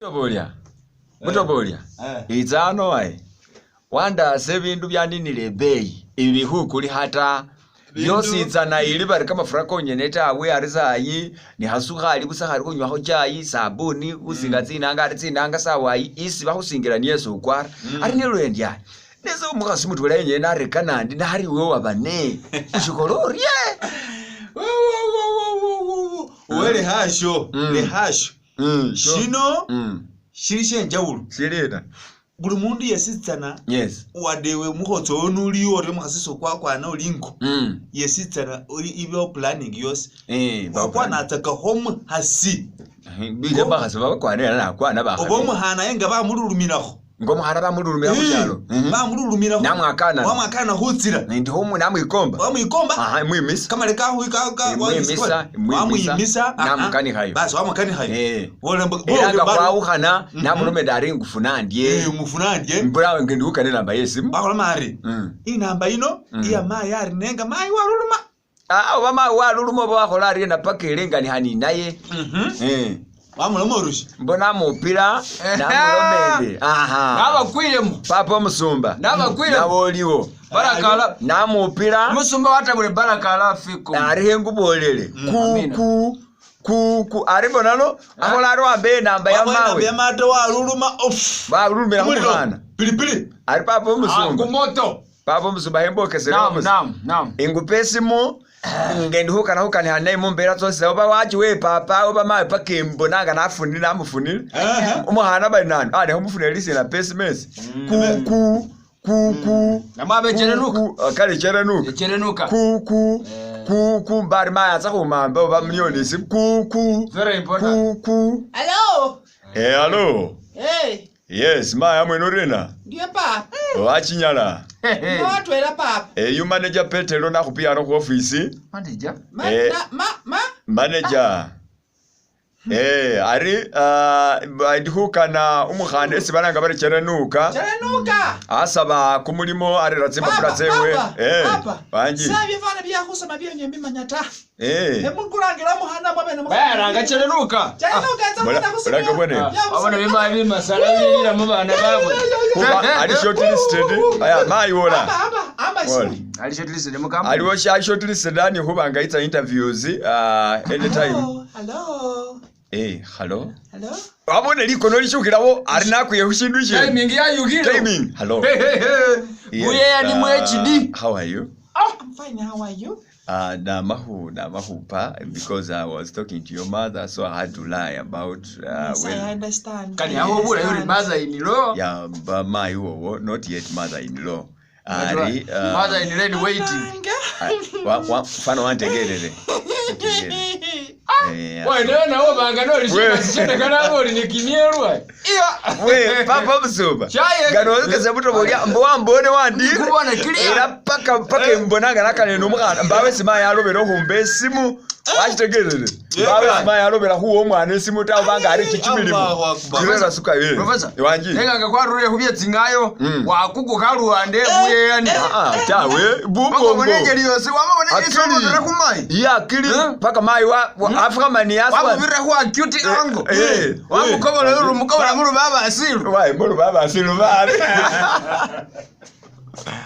Mutobolya. Izano wae. Wanda sebindu byaninile bei. Ibihu kuli hata byosi izana ili bari kama frako nyeneta awe arizayi ni hasuka ali busahari ko nywaho cyayi sabuni usingatsina ngari tsinanga sawayi isi bahusingira niyeso kwara ari nirwendya nezo mukasi mutwela yenye nari kanandi nari we wabane ushikolori wele hasho le hasho shino shirishe njawulu sireda buli mundu yesitsana yes wadewe Mukhotso onuliyo ore mukasiso kwa na olingo yesitsana ori ibyo planning yose bakwana ataka home hasi bije bahasa bakwana na kwana bahana obo muhana yenga bamururumiraho ngo muhana bamururumira ku cyaro bamururumiraho namwakana hutsira ndi homu namwikomba mwimisa kama leka huika mwimisa namukani hayo basi wamukani hayo olanga kwauhana namurume dari ngufunandye umufunandye mbura ngenduka ne namba yesimu bakola mari inamba ino iya mai yari nenga mai waruluma obama waruluma bakola ari na pakelenga ni hani naye Wamulomorushi mbona mupira namulomende nabakwiremu papa musumba nabakwiremu naboliwo barakala namupira musumba watabule barakala fiko ari ngubolele ku ari bonano akola ari wambe namba ya mawe ya mato waruluma barulumira kumana pilipili ari papa musumba kumoto papa musumba hembokesera nam ingupesimu ngendi hukana hanaye mumbera zose oba waji we papa oba mawe pakembo nanga nafunira namufunira umuhana banani ane umufunira lisi na pesimesi namabe cherenuka kale cherenuka mbari maya za kumamba oba milioni sim very important hello hello yes maya mwenorena ndiye papa wachinyala watwera papa you manager Petero na kupia no ku office manager manager ari ndihukana umuhana ese baranga bari cherenuka asaba kumulimo ari ratsimba kuratsewe bangi sabi vana bya kusoma byo nyembi manyata emukurangira muhana mwabene bayaranga cherenuka nzamana kusoma abona bimabi masala bira mu bana babo ari shortlisted aya mayiwola ali shortlisted mukamba ali washa shortlisted ani hubanga ita interviews anytime hello wabone liko no lishukirawo ari nakuye hushindushe timing ya yugiro hello muye ni mu HD how are you I'm fine, how are you na mahupa because I was talking to your mother so I had to lie about yes, I understand kani hawo bula yuri mother in law yeah but my not yet mother in law ari mother in law waiting fano wantegelele Why na obanga no lishika sichende kana ngoli ni kimierwa we papa musumba gano kase Mutobolya mbo mbone wandi kubona kili era paka mbonanga nakane numwana mbawe sima yalobera humbe simu wachitegelele bawe sima yalobera huwo mwana esimu tawo banga ari chichimilimo kirera suka ye professor wanji nenga kwarure hubye tsingayo wakugukaluande buye yani tawe bubongo bonenge liyose wamabonenge somo kumai ya kili paka mai wa Afrika mani yaswa wabira hu acute angle wamukobola urumukobola muru baba asilu muru baba asilu bale